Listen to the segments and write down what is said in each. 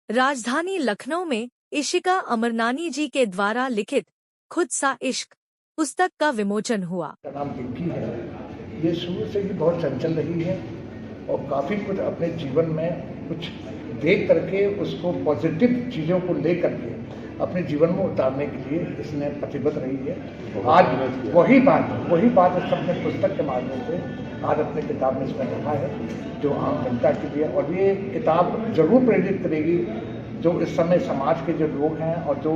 राजधानी लखनऊ में इशिका अमरनानी जी के द्वारा लिखित खुद सा इश्क पुस्तक का विमोचन हुआ। का नाम पिंकी है। ये शुरू से ही बहुत चंचल रही है और काफ़ी कुछ अपने जीवन में कुछ देख करके उसको पॉजिटिव चीज़ों को ले करके अपने जीवन में उतारने के लिए इसने प्रतिबद्ध रही है। आज वही बात इस अपने पुस्तक के माध्यम से आज अपने किताब में इसमें लिखा है, जो आम जनता के लिए, और ये किताब जरूर प्रेरित करेगी जो इस समय समाज के जो लोग हैं और जो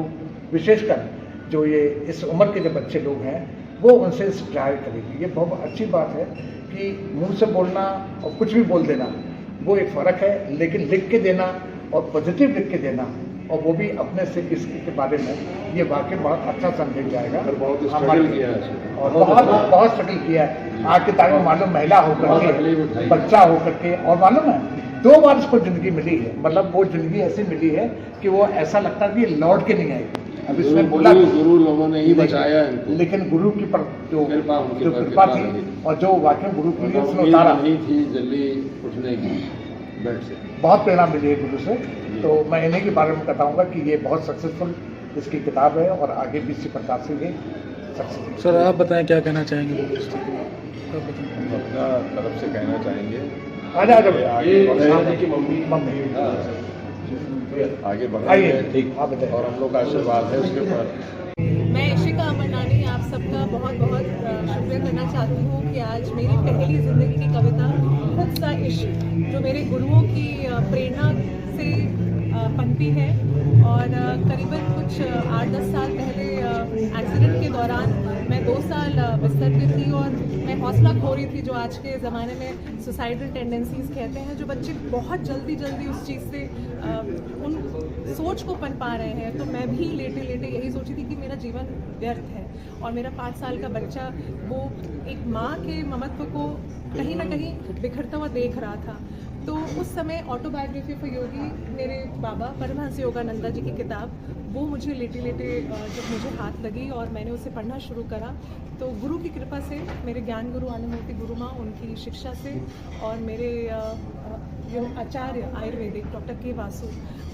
विशेषकर जो ये इस उम्र के जो बच्चे लोग हैं वो उनसे इंस्पायर करेगी। ये बहुत अच्छी बात है कि मुंह से बोलना और कुछ भी बोल देना वो एक फ़र्क है, लेकिन लिख के देना और पॉजिटिव लिख के देना और वो भी अपने से इसके बारे में, ये वाकई बहुत अच्छा समझा जाएगा। और बहुत स्ट्रगल किया है और बहुत स्ट्रगल किया है। आज के तारीख में मालूम महिला होकर के, बच्चा होकर के, और मालूम है 2 बार उसको ज़िंदगी मिली है। मतलब वो ज़िंदगी ऐसी मिली है कि वो ऐसा लगता है कि लौट के नहीं आएगी। अब इसमें बोला गुरु लोगों ने ही बचाया इनको, लेकिन गुरु की पर जो कृपा थी और जो वाकई गुरु की उसने उतारा नहीं थी जल्दी उठने की बेड से, बहुत प्रेरणा मिली है गुरु से। तो मैं इन्हीं के बारे में बताऊंगा कि ये बहुत सक्सेसफुल इसकी किताब है और आगे भी इसी प्रकार से ये सक्सेसफुल। सर आप बताएं क्या कहना चाहेंगे? हम अपना तरफ से कहना चाहेंगे आजा आगे बढ़ाइए, ठीक, आप बताइए। और हम लोग का आशीर्वाद है उसके ऊपर। मैं इशिका अमरनानी आप सबका बहुत बहुत शुक्रिया करना चाहती हूँ कि आज मेरी पहली ज़िंदगी की कविता खुद सा इश्क, जो मेरे गुरुओं की प्रेरणा से पनपी है, और करीबन कुछ 8-10 साल पहले एक्सीडेंट के दौरान मैं 2 साल बिस्तर पे थी और मैं हौसला खो रही थी, जो आज के ज़माने में सुसाइडल टेंडेंसीज कहते हैं, जो बच्चे बहुत जल्दी उस चीज़ से उन सोच को पनपा रहे हैं। तो मैं भी लेटे यही सोची थी कि मेरा जीवन व्यर्थ है, और मेरा 5 साल का बच्चा वो एक माँ के ममत्व को कहीं ना कहीं बिखरता हुआ देख रहा था। तो उस समय ऑटोबायोग्राफी फॉर योगी, मेरे बाबा परमहंस योगानंदा जी की किताब, वो मुझे लेटे जब मुझे हाथ लगी और मैंने उसे पढ़ना शुरू करा, तो गुरु की कृपा से, मेरे ज्ञान गुरु आनंद मूर्ति गुरु माँ, उनकी शिक्षा से, और मेरे जो आचार्य आयुर्वेदिक डॉक्टर के वासु,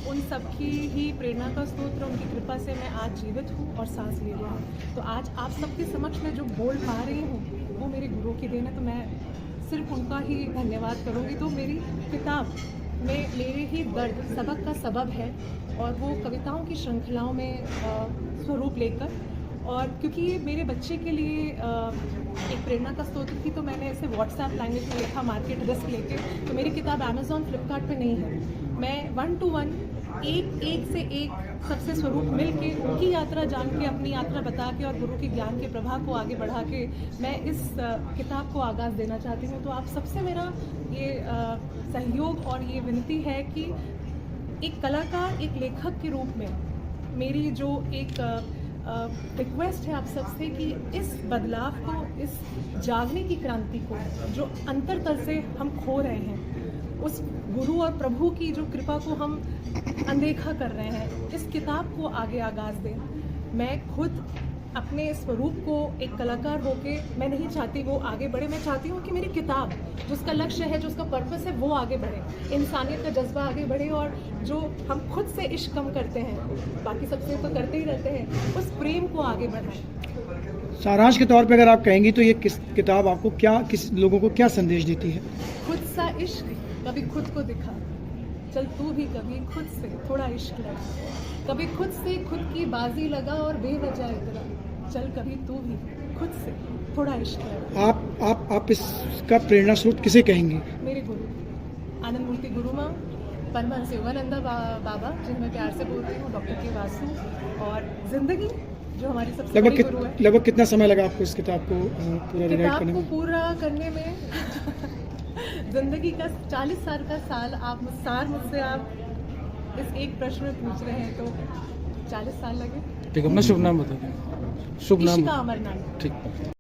उन सब की ही प्रेरणा का स्रोत, उनकी कृपा से मैं आज जीवित हूँ और सांस ले रही हूँ। तो आज आप सबके समक्ष में जो बोल पा रही हूँ वो मेरे गुरु की देन है, तो मैं सिर्फ उनका ही धन्यवाद करूँगी। तो मेरी किताब में मेरे ही दर्द सबक का सबब है, और वो कविताओं की श्रृंखलाओं में स्वरूप लेकर, और क्योंकि ये मेरे बच्चे के लिए एक प्रेरणा का स्रोत थी, तो मैंने इसे व्हाट्सएप लैंग्वेज में लिखा, मार्केट रिस्क लेके। तो मेरी किताब अमेज़ॉन फ्लिपकार्ट पे नहीं है। मैं 1 to 1 एक से एक सबसे स्वरूप मिल के, उनकी यात्रा जान के, अपनी यात्रा बता के, और गुरु के ज्ञान के प्रभाव को आगे बढ़ा के मैं इस किताब को आगाज़ देना चाहती हूँ। तो आप सबसे मेरा ये सहयोग और ये विनती है कि एक कलाकार, एक लेखक के रूप में मेरी जो एक रिक्वेस्ट है आप सबसे कि इस बदलाव को, इस जागने की क्रांति को, जो अंतरतल से हम खो रहे हैं, उस गुरु और प्रभु की जो कृपा को हम अनदेखा कर रहे हैं, इस किताब को आगे आगाज़ दें। मैं खुद अपने स्वरूप को एक कलाकार होके, मैं नहीं चाहती वो आगे बढ़े, मैं चाहती हूँ कि मेरी किताब, जो उसका लक्ष्य है, जो उसका पर्पस है, वो आगे बढ़े, इंसानियत का जज्बा आगे बढ़े, और जो हम खुद से इश्क कम करते हैं, बाकी सबसे तो करते ही रहते हैं, उस प्रेम को आगे बढ़ाएं। सारांश के तौर पे अगर आप कहेंगी तो ये किताब आपको किस लोगों को क्या संदेश देती है? खुद सा इश्क, कभी खुद को दिखा, चल तू भी कभी खुद से थोड़ा इश्क लगा, कभी खुद से खुद की बाजी लगा और बेवजह इतरा, चल कभी तू भी खुद से थोड़ा इश्क लगा। आप इसका प्रेरणा स्रोत किसे कहेंगे? मेरे गुरु आनंद मूर्ति गुरु माँ, परमहंस योगानंदा बाबा, जिन्हें मैं प्यार से बोलती हूँ, डॉक्टर के वासु, और जिंदगी जो हमारी सबसे बड़ी गुरु है। लगभग कितना समय लगा आपको इस किताब को पूरा रिराइट करने में? पूरा करने में जिंदगी का 40 साल का साल आप मुझसे आप इस एक प्रश्न में पूछ रहे हैं, तो 40 साल लगे। ठीक है, अपना शुभ नाम बता दें। शुभ नाम? इशिका अमरनानी। ठीक।